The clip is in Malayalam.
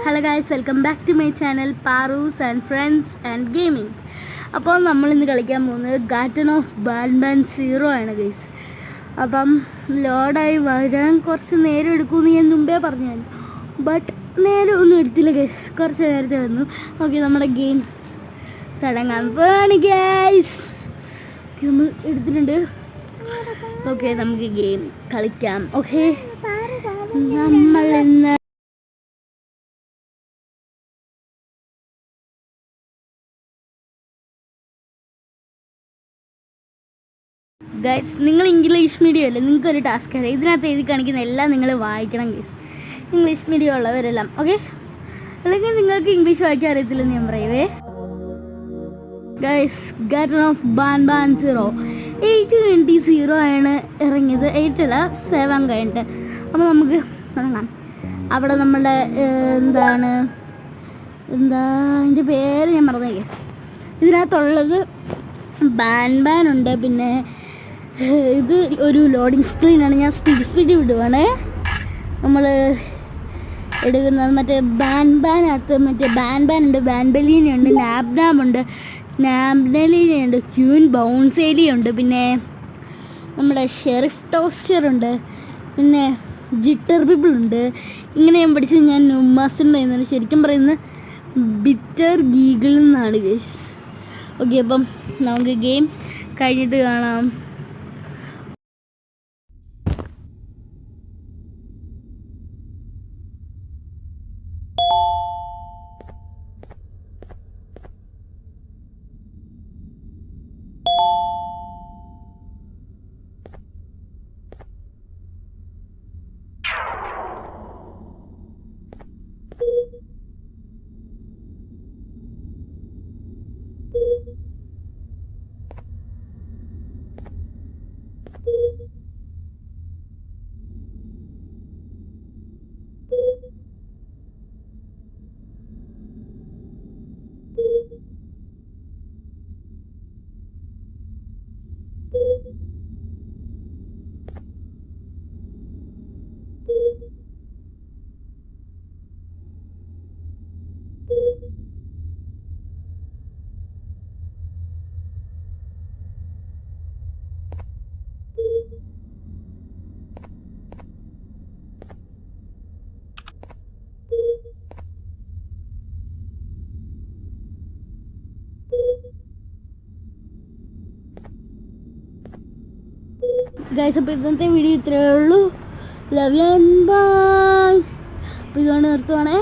Hello guys, welcome back to my channel Paru's and friends and gaming. അപ്പോൾ നമ്മളിന്ന് കളിക്കാൻ പോകുന്നത് ഗാർഡൻ ഓഫ് ബാൻബാൻ സീറോ ആണ് ഗൈസ്. അപ്പം ലോഡായി വരാൻ കുറച്ച് നേരം എടുക്കുമെന്ന് ഞാൻ മുമ്പേ പറഞ്ഞു, ബട്ട് നേരം ഒന്നും എടുത്തില്ല ഗൈസ്, കുറച്ച് നേരത്തെ വന്നു. ഓക്കെ, നമ്മുടെ ഗെയിം തുടങ്ങാൻ പോവാണ് ഗൈസ്. നമ്മൾ എടുത്തിട്ടുണ്ട്. ഓക്കെ, നമുക്ക് ഗെയിം കളിക്കാം. ഓക്കെ, നമ്മളിന്ന് ഗൈസ്, നിങ്ങൾ ഇംഗ്ലീഷ് മീഡിയം അല്ലേ, നിങ്ങൾക്കൊരു ടാസ്ക് അറിയാം. ഇതിനകത്ത് എഴുതി കാണിക്കുന്ന എല്ലാം നിങ്ങൾ വായിക്കണം ഗൈസ്, ഇംഗ്ലീഷ് മീഡിയം ഉള്ളവരെല്ലാം. ഓക്കെ, അല്ലെങ്കിൽ നിങ്ങൾക്ക് ഇംഗ്ലീഷ് വായിക്കാൻ അറിയത്തില്ലെന്ന് ഞാൻ പറയുവേ guys. Garden of Banban zero 8 കഴിഞ്ഞിട്ട് 0 ആണ് ഇറങ്ങിയത്, 8 അല്ല 7 കഴിഞ്ഞിട്ട്. അപ്പോൾ നമുക്ക് തുടങ്ങാം. അവിടെ നമ്മുടെ അതിൻ്റെ പേര് ഞാൻ മറന്നു ഗൈസ്. ഇതിനകത്തുള്ളത് ബാൻബാൻ ഉണ്ട്, പിന്നെ ഇത് ഒരു ലോഡിങ് സ്ക്രീനാണ്. ഞാൻ സ്പീഡ് വിടുവാണേ. നമ്മൾ എടുക്കുന്നത് മറ്റേ ബാൻബാനകത്ത് ബാൻബാൻ ഉണ്ട്, ബാൻബലീന ഉണ്ട്, നാബ്നാമുണ്ട്, നാബ്നലീന ഉണ്ട്, ക്യൂൻ ബൗൺസേലി ഉണ്ട്, പിന്നെ നമ്മുടെ ഷെറിഫ് ടോസ്റ്റർ ഉണ്ട്, പിന്നെ ജിറ്റർ ബിബിൾ ഉണ്ട്. ഇങ്ങനെ ഞാൻ പഠിച്ചത് ഞാൻ നുമാസിൻ്റെ എന്നാണ്, ശരിക്കും പറയുന്നത് ബിറ്റർ ഗീഗിൾ എന്നാണ് ഗൈസ്. ഓക്കെ, അപ്പം നമുക്ക് ഗെയിം കഴിഞ്ഞിട്ട് കാണാം. ഗൈസ്, അപ്പോൾ ഇന്നത്തെ വീഡിയോ ഇത്രയേ ഉള്ളൂ. Love you and bye. അപ്പോൾ ഇതുകൊണ്ട് നിർത്തുവാണേ.